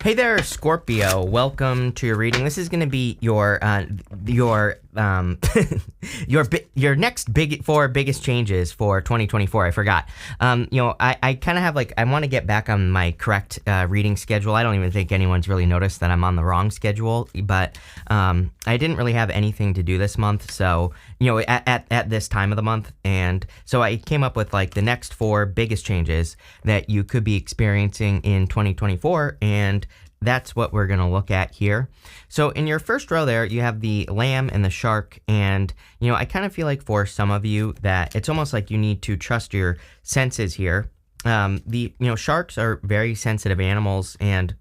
Hey there, Scorpio. Welcome to your reading. This is going to be your next four biggest changes for 2024. I forgot. I kind of have I want to get back on my correct reading schedule. I don't even think anyone's really noticed that I'm on the wrong schedule, but I didn't really have anything to do this month. So at this time of the month, and so I came up with the next four biggest changes that you could be experiencing in 2024, and that's what we're going to look at here. So in your first row there, you have the lamb and the shark. And, I kind of feel like for some of you that it's almost like you need to trust your senses here. Sharks are very sensitive animals, and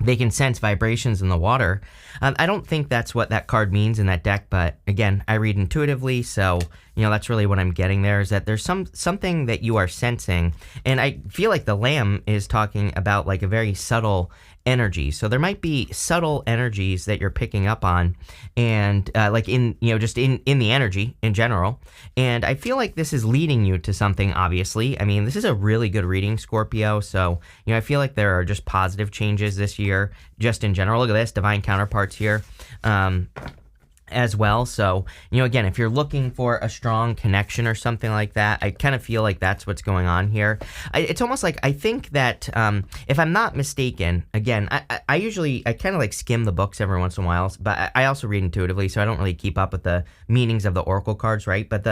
they can sense vibrations in the water. I don't think that's what that card means in that deck, but again, I read intuitively, so that's really what I'm getting there, is that there's something that you are sensing, and I feel like the lamb is talking about a very subtle energy. So there might be subtle energies that you're picking up on, and just in the energy in general. And I feel like this is leading you to something, obviously. I mean, this is a really good reading, Scorpio. So, I feel like there are just positive changes this year, just in general. Look at this, divine counterparts here. As well. So, again, if you're looking for a strong connection or something like that, I kind of feel like that's what's going on here. It's almost like, I think that, if I'm not mistaken, again, I usually kind of skim the books every once in a while, but I also read intuitively, so I don't really keep up with the meanings of the oracle cards, right? But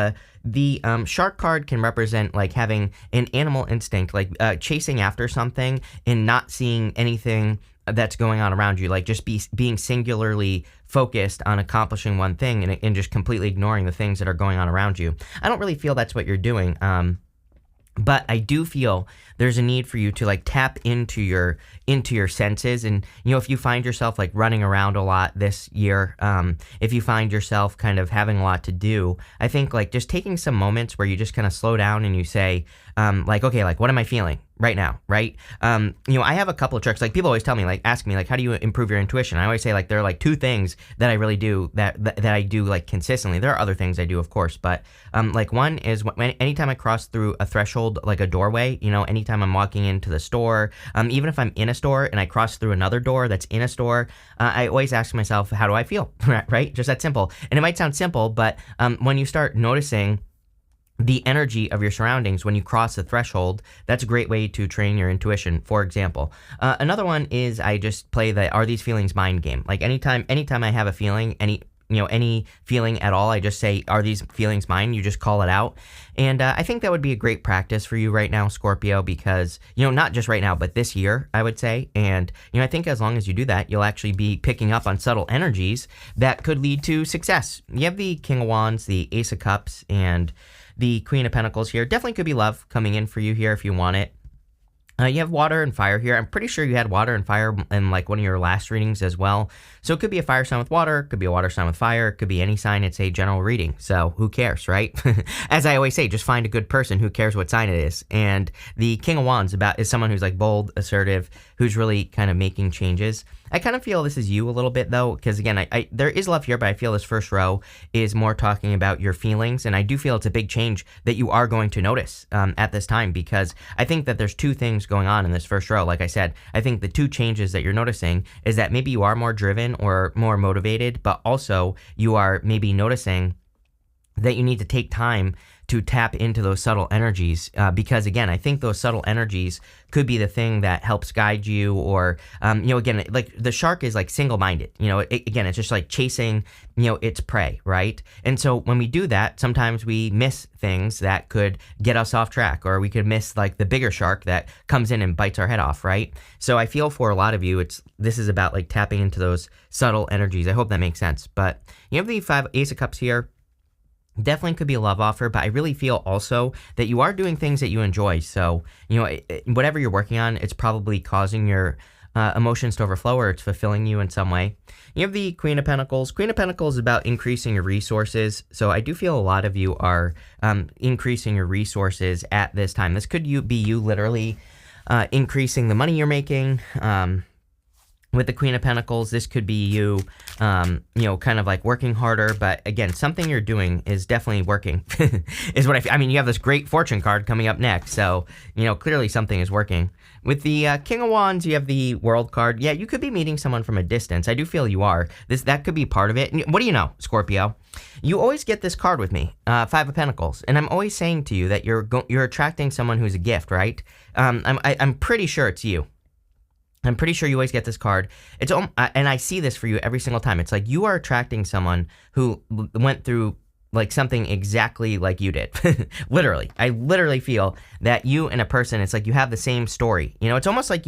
the shark card can represent having an animal instinct, chasing after something and not seeing anything that's going on around you, just being singularly focused on accomplishing one thing and just completely ignoring the things that are going on around you. I don't really feel that's what you're doing. But I do feel there's a need for you to tap into your senses. And, if you find yourself running around a lot this year, if you find yourself kind of having a lot to do, I think just taking some moments where you just kind of slow down and you say, okay, what am I feeling right now, right? I have a couple of tricks. People always tell me, ask me, how do you improve your intuition? I always say, there are two things that I really do that I do consistently. There are other things I do, of course, but one is anytime I cross through a threshold, a doorway, anytime I'm walking into the store, even if I'm in a store and I cross through another door that's in a store, I always ask myself, how do I feel? Right? Just that simple. And it might sound simple, but when you start noticing the energy of your surroundings when you cross the threshold, that's a great way to train your intuition, for example. Another one is I just play the are these feelings mine game. Anytime I have a feeling, any feeling at all, I just say, are these feelings mine? You just call it out. And I think that would be a great practice for you right now, Scorpio, because, not just right now, but this year, I would say. And, I think as long as you do that, you'll actually be picking up on subtle energies that could lead to success. You have the King of Wands, the Ace of Cups, and the Queen of Pentacles here. Definitely could be love coming in for you here if you want it. You have water and fire here. I'm pretty sure you had water and fire in one of your last readings as well. So it could be a fire sign with water, it could be a water sign with fire, it could be any sign. It's a general reading. So who cares, right? As I always say, just find a good person. Who cares what sign it is? And the King of Wands is someone who's bold, assertive, who's really kind of making changes. I kind of feel this is you a little bit though, because again, there is love here, but I feel this first row is more talking about your feelings, and I do feel it's a big change that you are going to notice at this time, because I think that there's two things going on in this first row. Like I said, I think the two changes that you're noticing is that maybe you are more driven or more motivated, but also you are maybe noticing that you need to take time to tap into those subtle energies, because again, I think those subtle energies could be the thing that helps guide you, or again, the shark is single-minded. Again, it's just chasing its prey, right? And so when we do that, sometimes we miss things that could get us off track, or we could miss the bigger shark that comes in and bites our head off, right? So I feel for a lot of you, this is about tapping into those subtle energies. I hope that makes sense. But you have the Ace of Cups here. Definitely could be a love offer, but I really feel also that you are doing things that you enjoy. So, whatever you're working on, it's probably causing your emotions to overflow, or it's fulfilling you in some way. You have the Queen of Pentacles. Queen of Pentacles is about increasing your resources. So I do feel a lot of you are increasing your resources at this time. This could be you literally increasing the money you're making, With the Queen of Pentacles, this could be you, kind of like working harder. But again, something you're doing is definitely working, is what I mean, you have this great fortune card coming up next. So, clearly something is working. With the King of Wands, you have the World card. Yeah, you could be meeting someone from a distance. I do feel you are. That could be part of it. What do you know, Scorpio? You always get this card with me, Five of Pentacles. And I'm always saying to you that you're attracting someone who's a gift, right? I'm pretty sure it's you. I'm pretty sure you always get this card. And I see this for you every single time. It's like you are attracting someone who went through like something exactly like you did. Literally. I literally feel that you and a person, it's like you have the same story. It's almost like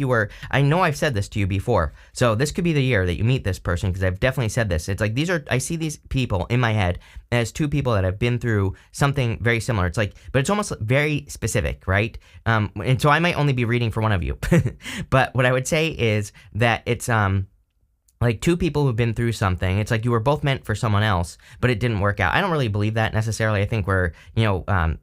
I know I've said this to you before. So this could be the year that you meet this person, because I've definitely said this. It's like I see these people in my head as two people that have been through something very similar. It's like, but it's almost very specific, right? And so I might only be reading for one of you. But what I would say is that it's, like two people who've been through something. It's like you were both meant for someone else, but it didn't work out. I don't really believe that necessarily. I think there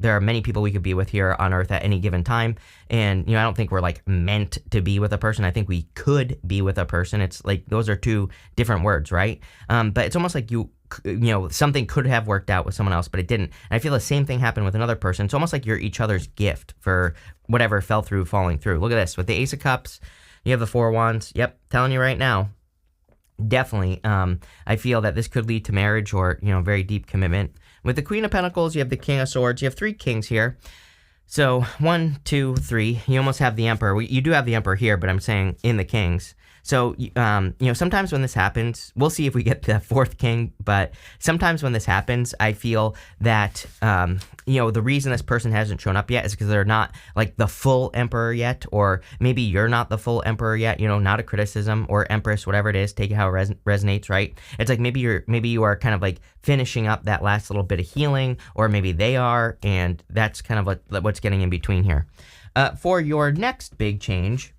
are many people we could be with here on Earth at any given time. And, I don't think we're like meant to be with a person. I think we could be with a person. It's like, those are two different words, right? But it's almost like something could have worked out with someone else, but it didn't. And I feel the same thing happened with another person. It's almost like you're each other's gift for whatever falling through. Look at this. With the Ace of Cups, you have the Four of Wands. Yep, telling you right now. Definitely, I feel that this could lead to marriage or, very deep commitment. With the Queen of Pentacles, you have the King of Swords. You have three kings here. So 1, 2, 3. You almost have the Emperor. You do have the Emperor here, but I'm saying in the kings. So, sometimes when this happens, we'll see if we get the fourth king, but sometimes when this happens, I feel that, the reason this person hasn't shown up yet is because they're not like the full emperor yet, or maybe you're not the full emperor yet, not a criticism, or empress, whatever it is, take it how it resonates, right? It's like maybe you are kind of like finishing up that last little bit of healing, or maybe they are, and that's kind of what's getting in between here. For your next big change,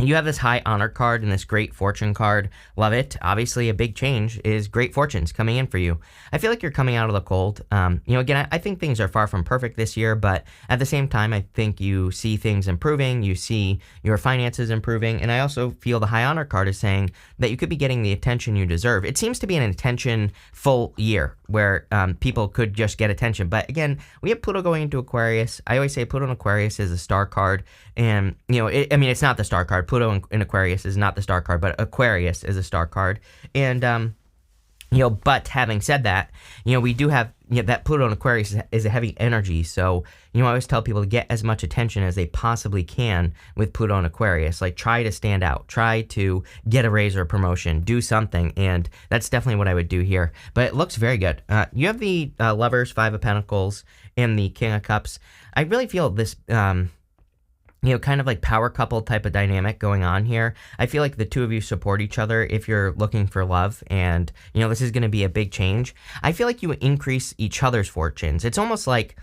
you have this High Honor card and this Great Fortune card. Love it. Obviously, a big change is great fortunes coming in for you. I feel like you're coming out of the cold. Again, I think things are far from perfect this year, but at the same time, I think you see things improving. You see your finances improving. And I also feel the High Honor card is saying that you could be getting the attention you deserve. It seems to be an attention-full year where people could just get attention. But again, we have Pluto going into Aquarius. I always say Pluto in Aquarius is a star card. And, it's not the star card. Pluto in Aquarius is not the star card, but Aquarius is a star card. And, but having said that, we do have, that Pluto in Aquarius is a heavy energy. So, I always tell people to get as much attention as they possibly can with Pluto in Aquarius. Like, try to stand out, try to get a raise or a promotion, do something. And that's definitely what I would do here. But it looks very good. You have the Lovers, Five of Pentacles, and the King of Cups. I really feel this, kind of like power couple type of dynamic going on here. I feel like the two of you support each other if you're looking for love, and, this is going to be a big change. I feel like you increase each other's fortunes. It's almost like,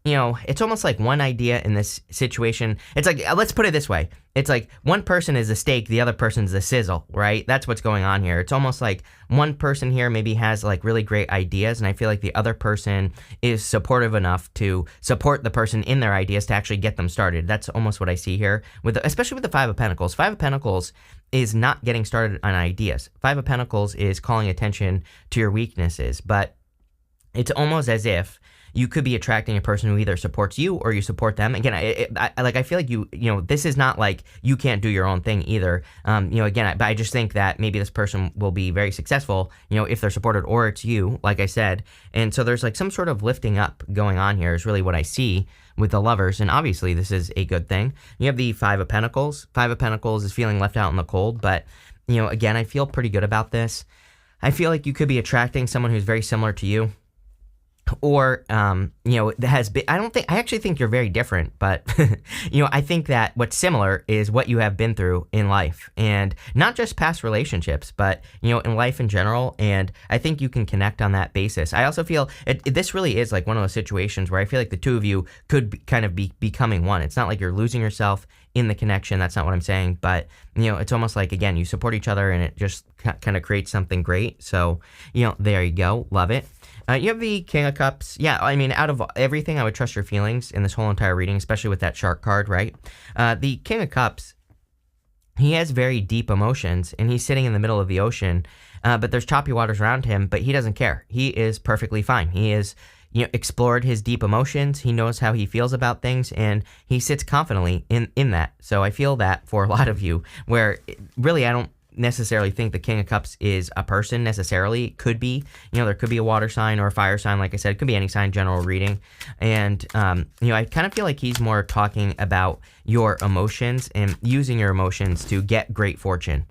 one idea in this situation. It's like, let's put it this way. It's like one person is the steak, the other person's the sizzle, right? That's what's going on here. It's almost like one person here maybe has like really great ideas, and I feel like the other person is supportive enough to support the person in their ideas to actually get them started. That's almost what I see here, especially with the Five of Pentacles. Five of Pentacles is not getting started on ideas. Five of Pentacles is calling attention to your weaknesses, but it's almost as if you could be attracting a person who either supports you or you support them. Again, I feel like this is not like you can't do your own thing either. But I just think that maybe this person will be very successful, if they're supported, or it's you, like I said. And so there's like some sort of lifting up going on here is really what I see with the Lovers. And obviously this is a good thing. You have the Five of Pentacles. Five of Pentacles is feeling left out in the cold, but again, I feel pretty good about this. I feel like you could be attracting someone who's very similar to you. Or, I actually think you're very different, but, I think that what's similar is what you have been through in life, and not just past relationships, but, in life in general. And I think you can connect on that basis. I also feel this really is like one of those situations where I feel like the two of you could be becoming one. It's not like you're losing yourself in the connection. That's not what I'm saying, but, it's almost like, again, you support each other and it just kind of creates something great. So, there you go. Love it. You have the King of Cups. Yeah, out of everything, I would trust your feelings in this whole entire reading, especially with that shark card, right? The King of Cups, He has very deep emotions, and he's sitting in the middle of the ocean, but there's choppy waters around him, but he doesn't care. He is perfectly fine. He is, explored his deep emotions. He knows how he feels about things, and he sits confidently in that. So I feel that for a lot of you, where really I don't necessarily think the King of Cups is a person necessarily. Could be, there could be a water sign or a fire sign. Like I said, it could be any sign, general reading. And, I kind of feel like he's more talking about your emotions and using your emotions to get great fortune.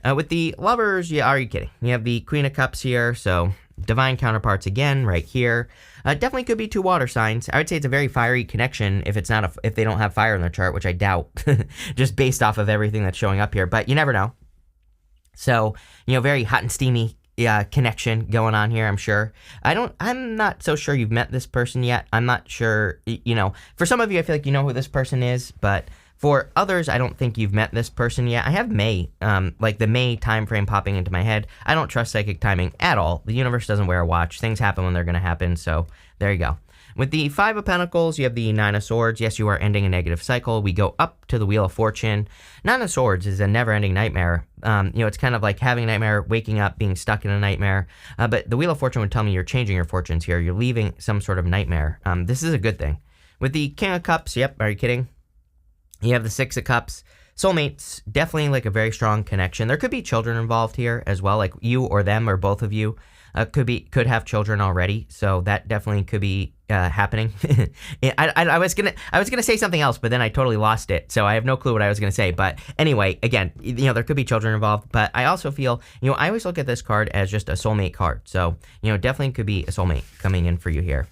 With the Lovers, are you kidding? You have the Queen of Cups here, so divine counterparts again right here. Definitely could be 2 water signs. I would say it's a very fiery connection if if they don't have fire in their chart, which I doubt, just based off of everything that's showing up here. But you never know. So, very hot and steamy connection going on here, I'm sure. I'm not so sure you've met this person yet. I'm not sure, for some of you, I feel like you know who this person is, but for others, I don't think you've met this person yet. I have May, like the May time frame popping into my head. I don't trust psychic timing at all. The universe doesn't wear a watch. Things happen when they're going to happen, so there you go. With the 5 of Pentacles, you have the 9 of Swords. Yes, you are ending a negative cycle. We go up to the Wheel of Fortune. 9 of Swords is a never-ending nightmare. It's kind of like having a nightmare, waking up, being stuck in a nightmare. But the Wheel of Fortune would tell me you're changing your fortunes here. You're leaving some sort of nightmare. This is a good thing. With the King of Cups, yep, are you kidding? You have the 6 of Cups. Soulmates, definitely like a very strong connection. There could be children involved here as well, like you or them or both of you could have children already. So that definitely could be happening. I was gonna say something else, but then I totally lost it. So I have no clue what I was gonna say. But anyway, again, there could be children involved. But I also feel, I always look at this card as just a soulmate card. So definitely could be a soulmate coming in for you here.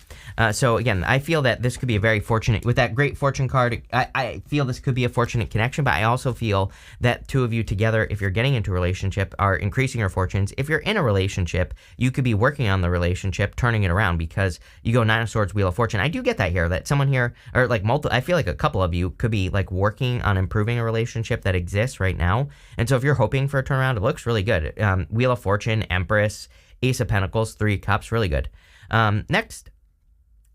So again, I feel that this could be a very fortunate, with that great fortune card, I feel this could be a fortunate connection, but I also feel that 2 of you together, if you're getting into a relationship, are increasing your fortunes. If you're in a relationship, you could be working on the relationship, turning it around, because you go 9 of Swords, Wheel of Fortune. I do get that here, that someone here, or like I feel like a couple of you could be like working on improving a relationship that exists right now. And so if you're hoping for a turnaround, it looks really good. Wheel of Fortune, Empress, Ace of Pentacles, 3 Cups, really good. Next,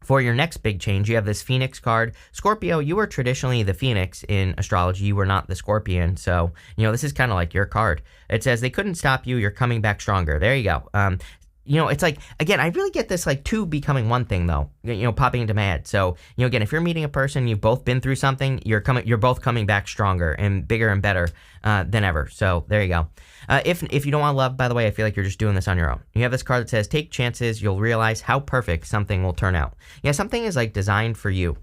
for your next big change, you have this Phoenix card. Scorpio, you were traditionally the Phoenix in astrology. You were not the Scorpion. So, this is kind of like your card. It says, they couldn't stop you. You're coming back stronger. There you go. It's like, again, I really get this like 2 becoming 1 thing though, popping into my head. So, again, if you're meeting a person, you've both been through something, you're both coming back stronger and bigger and better than ever. So there you go. If you don't want love, by the way, I feel like you're just doing this on your own. You have this card that says, take chances. You'll realize how perfect something will turn out. Yeah, something is like designed for you.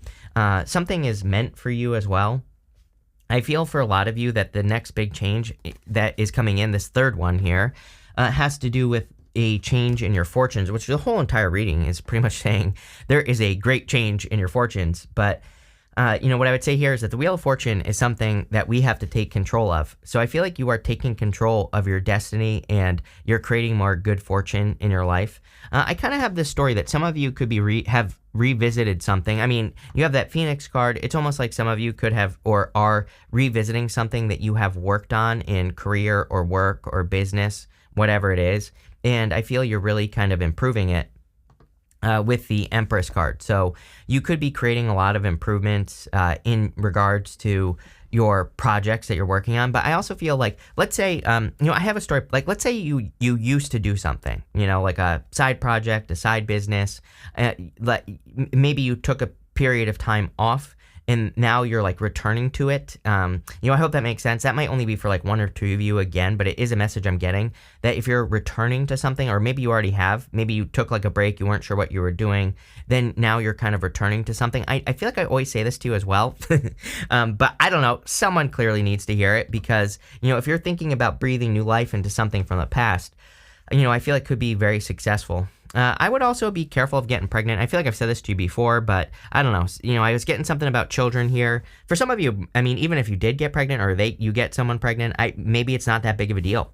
Something is meant for you as well. I feel for a lot of you that the next big change that is coming in, this 3rd one here, has to do with a change in your fortunes, which the whole entire reading is pretty much saying there is a great change in your fortunes. But, what I would say here is that the Wheel of Fortune is something that we have to take control of. So I feel like you are taking control of your destiny and you're creating more good fortune in your life. I kind of have this story that some of you could be have revisited something. I mean, you have that Phoenix card. It's almost like some of you could have or are revisiting something that you have worked on in career or work or business, whatever it is. And I feel you're really kind of improving it with the Empress card. So you could be creating a lot of improvements in regards to your projects that you're working on. But I also feel like, let's say, I have a story, like let's say you used to do something, like a side project, a side business, like maybe you took a period of time off and now you're like returning to it. I hope that makes sense. That might only be for like 1 or 2 of you again, but it is a message I'm getting that if you're returning to something, or maybe you already have, maybe you took like a break, you weren't sure what you were doing, then now you're kind of returning to something. I feel like I always say this to you as well, but I don't know, someone clearly needs to hear it because, if you're thinking about breathing new life into something from the past, I feel like could be very successful. I would also be careful of getting pregnant. I feel like I've said this to you before, but I don't know. I was getting something about children here. For some of you, I mean, even if you did get pregnant or you get someone pregnant, maybe it's not that big of a deal.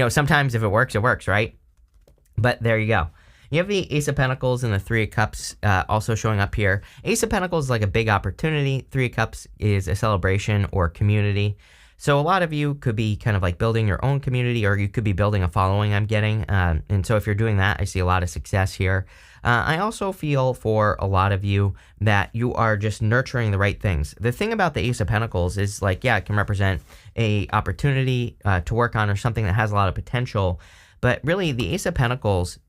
Sometimes if it works, right? But there you go. You have the Ace of Pentacles and the 3 of Cups also showing up here. Ace of Pentacles is like a big opportunity. 3 of Cups is a celebration or community. So a lot of you could be kind of like building your own community, or you could be building a following, I'm getting. And so if you're doing that, I see a lot of success here. I also feel for a lot of you that you are just nurturing the right things. The thing about the Ace of Pentacles is like, yeah, it can represent a opportunity to work on or something that has a lot of potential. But really, the Ace of Pentacles,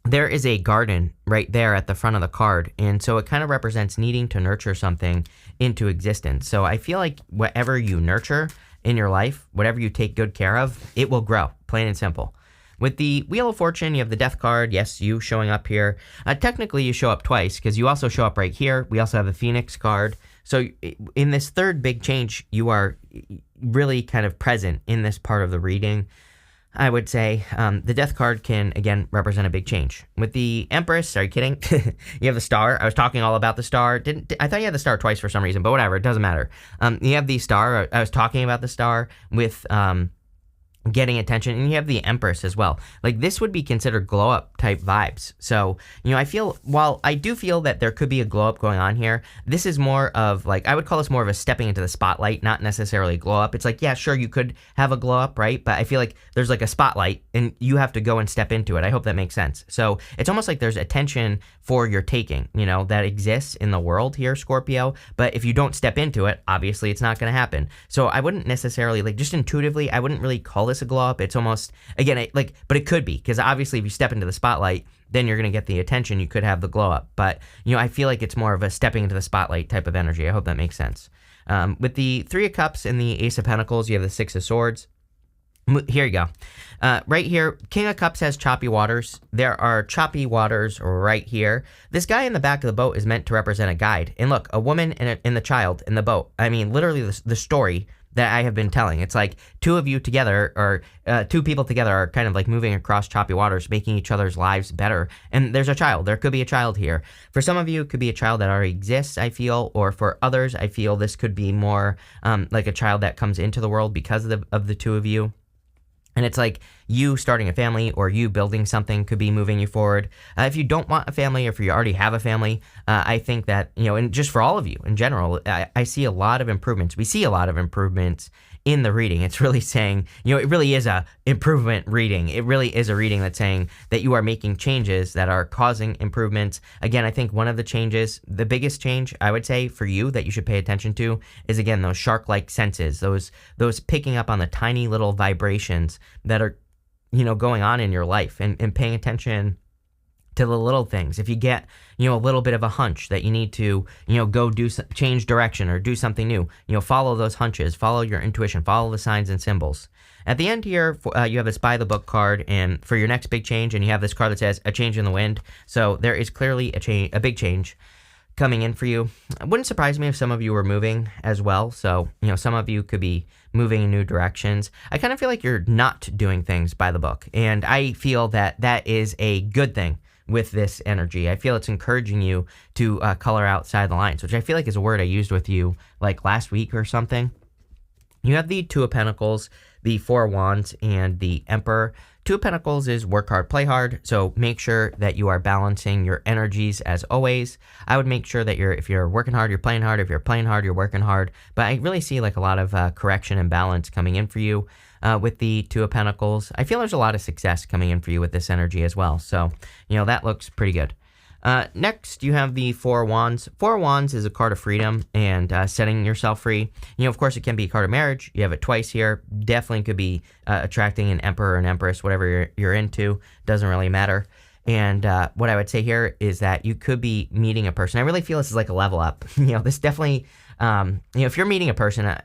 there is a garden right there at the front of the card. And so it kind of represents needing to nurture something into existence. So I feel like whatever you nurture in your life, whatever you take good care of, it will grow, plain and simple. With the Wheel of Fortune, you have the Death card. Yes, you showing up here. Technically, you show up twice because you also show up right here. We also have the Phoenix card. So in this third big change, you are really kind of present in this part of the reading. I would say the Death card can, again, represent a big change. With the Empress, are you kidding? You have the Star. I was talking all about the Star. I thought you had the Star twice for some reason, but whatever. It doesn't matter. You have the Star. I was talking about the Star with getting attention, and you have the Empress as well. Like, this would be considered glow up type vibes. So, I feel, while I do feel that there could be a glow up going on here, this is more of like, I would call this more of a stepping into the spotlight, not necessarily glow up. It's like, yeah, sure, you could have a glow up, right? But I feel like there's like a spotlight and you have to go and step into it. I hope that makes sense. So it's almost like there's attention for your taking, that exists in the world here, Scorpio. But if you don't step into it, obviously it's not going to happen. So I wouldn't necessarily, like, just intuitively, I wouldn't really call this a glow up. It's almost, again, but it could be, because obviously if you step into the spotlight, then you're going to get the attention. You could have the glow up. But, I feel like it's more of a stepping into the spotlight type of energy. I hope that makes sense. With the Three of Cups and the Ace of Pentacles, you have the Six of Swords. Here you go. Right here, King of Cups has choppy waters. There are choppy waters right here. This guy in the back of the boat is meant to represent a guide. And look, a woman and the child in the boat. I mean, literally the story that I have been telling. It's like two of you together, or two people together, are kind of like moving across choppy waters, making each other's lives better. And there's a child. There could be a child here. For some of you, it could be a child that already exists, I feel. Or for others, I feel this could be more like a child that comes into the world because of the two of you. And it's like you starting a family or you building something could be moving you forward. If you don't want a family, or if you already have a family, I think that, and just for all of you in general, I see a lot of improvements. We see a lot of improvements in the reading. It's really saying, it really is a improvement reading. It really is a reading that's saying that you are making changes that are causing improvements. Again, I think one of the changes, the biggest change I would say for you that you should pay attention to is, again, those shark-like senses, those picking up on the tiny little vibrations that are, going on in your life, and paying attention to the little things. If you get, a little bit of a hunch that you need to, go change direction or do something new, follow those hunches, follow your intuition, follow the signs and symbols. At the end here, you have this By the Book card, and for your next big change, and you have this card that says a change in the wind. So there is clearly a big change coming in for you. It wouldn't surprise me if some of you were moving as well. So, some of you could be moving in new directions. I kind of feel like you're not doing things by the book, and I feel that that is a good thing with this energy. I feel it's encouraging you to color outside the lines, which I feel like is a word I used with you like last week or something. You have the Two of Pentacles, the Four of Wands, and the Emperor. Two of Pentacles is work hard, play hard. So make sure that you are balancing your energies as always. I would make sure that if you're working hard, you're playing hard. If you're playing hard, you're working hard. But I really see like a lot of correction and balance coming in for you with the Two of Pentacles. I feel there's a lot of success coming in for you with this energy as well. So, that looks pretty good. Next, you have the Four of Wands. Four of Wands is a card of freedom and setting yourself free. Of course, it can be a card of marriage. You have it twice here. Definitely could be attracting an emperor or an empress, whatever you're into. Doesn't really matter. And what I would say here is that you could be meeting a person. I really feel this is like a level up. This definitely, if you're meeting a person,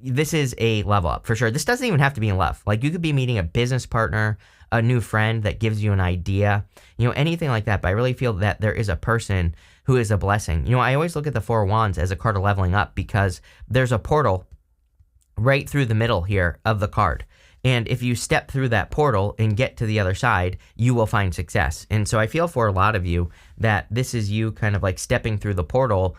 this is a level up for sure. This doesn't even have to be in love. Like, you could be meeting a business partner, a new friend that gives you an idea, anything like that. But I really feel that there is a person who is a blessing. I always look at the Four of Wands as a card of leveling up, because there's a portal right through the middle here of the card. And if you step through that portal and get to the other side, you will find success. And so I feel for a lot of you that this is you kind of like stepping through the portal,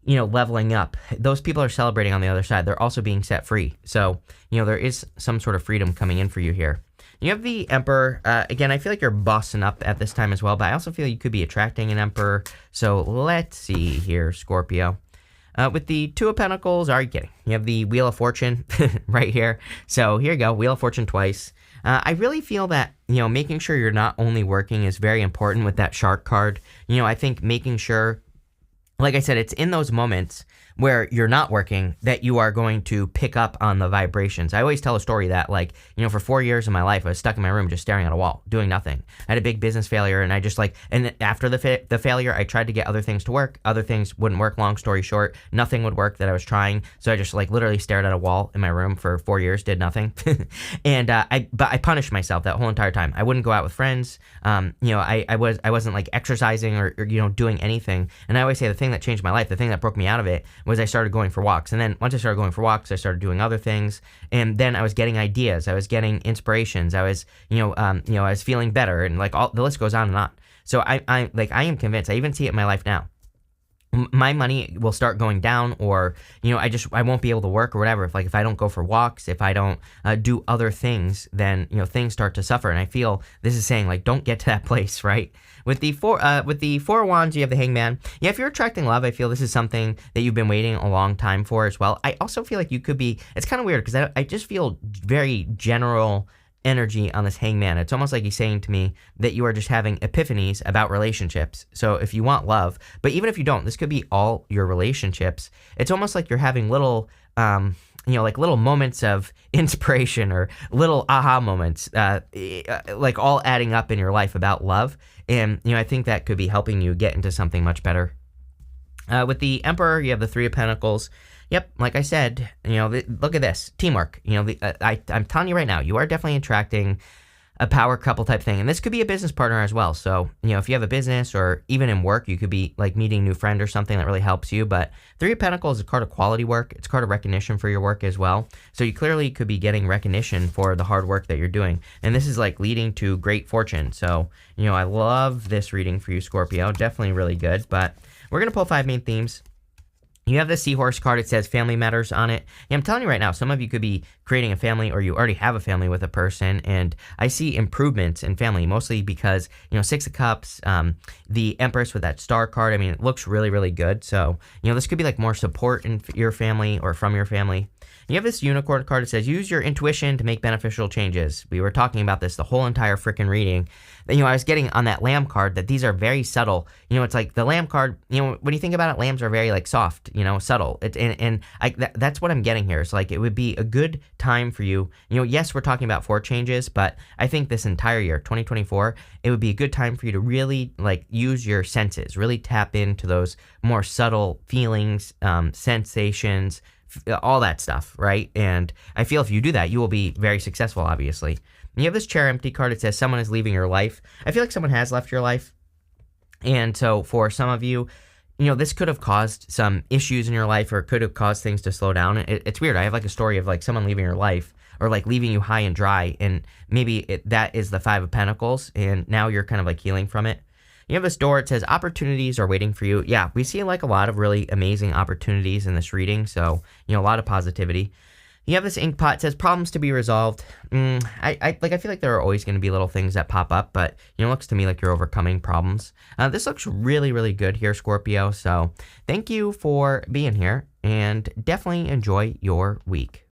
leveling up. Those people are celebrating on the other side. They're also being set free. So, there is some sort of freedom coming in for you here. You have the Emperor. Again, I feel like you're bossing up at this time as well, but I also feel you could be attracting an Emperor. So let's see here, Scorpio. With the Two of Pentacles, are you kidding? You have the Wheel of Fortune right here. So here you go, Wheel of Fortune twice. I really feel that, making sure you're not only working is very important with that Shark card. I think making sure, like I said, it's in those moments where you're not working that you are going to pick up on the vibrations. I always tell a story that, for 4 years of my life, I was stuck in my room just staring at a wall, doing nothing. I had a big business failure, and I just and after the failure, I tried to get other things to work. Other things wouldn't work. Long story short, nothing would work that I was trying. So I just literally stared at a wall in my room for 4 years, did nothing. And I punished myself that whole entire time. I wouldn't go out with friends. I wasn't exercising or doing anything. And I always say the thing that changed my life, the thing that broke me out of it, was I started going for walks. And then once I started going for walks, I started doing other things. And then I was getting ideas. I was getting inspirations. I was, I was feeling better. And all the list goes on and on. So I am convinced. I even see it in my life now. My money will start going down, or I won't be able to work or whatever if I don't go for walks, if I don't do other things, then things start to suffer. And I feel this is saying don't get to that place, right? With the Four of Wands, you have the Hangman. Yeah, if you're attracting love, I feel this is something that you've been waiting a long time for as well. I also feel like you could be. It's kind of weird because I just feel very general energy on this Hangman. It's almost like he's saying to me that you are just having epiphanies about relationships. So if you want love, but even if you don't, this could be all your relationships. It's almost like you're having little little moments of inspiration or little aha moments, all adding up in your life about love. And, I think that could be helping you get into something much better. With the Emperor, you have the Three of Pentacles. Yep, like I said, look at this. Teamwork. I'm telling you right now, you are definitely attracting a power couple type thing. And this could be a business partner as well. So, if you have a business or even in work, you could be meeting a new friend or something that really helps you. But Three of Pentacles is a card of quality work. It's a card of recognition for your work as well. So you clearly could be getting recognition for the hard work that you're doing. And this is leading to great fortune. So, I love this reading for you, Scorpio. Definitely really good. But we're going to pull 5 main themes. You have the Seahorse card. It says family matters on it. Yeah, I'm telling you right now, some of you could be creating a family, or you already have a family with a person, and I see improvements in family, mostly because, Six of Cups, the Empress with that Star card, it looks really, really good. So, this could be more support in your family or from your family. You have this Unicorn card. It says, use your intuition to make beneficial changes. We were talking about this the whole entire freaking reading. Then, I was getting on that Lamb card that these are very subtle. It's the Lamb card, when you think about it, lambs are very soft, subtle. That's what I'm getting here. It's it would be a good time for you. Yes, we're talking about 4 changes, but I think this entire year, 2024, it would be a good time for you to really use your senses, really tap into those more subtle feelings, sensations, all that stuff, right? And I feel if you do that, you will be very successful, obviously. You have this Chair Empty card. It says someone is leaving your life. I feel like someone has left your life. And so for some of you, this could have caused some issues in your life, or could have caused things to slow down. It's weird. I have a story of someone leaving your life, or leaving you high and dry. And maybe that is the 5 of Pentacles. And now you're kind of healing from it. You have this door. It says opportunities are waiting for you. Yeah, we see a lot of really amazing opportunities in this reading. So, a lot of positivity. You have this ink pot. It says problems to be resolved. I feel like there are always going to be little things that pop up, but it looks to me like you're overcoming problems. This looks really, really good here, Scorpio. So thank you for being here, and definitely enjoy your week.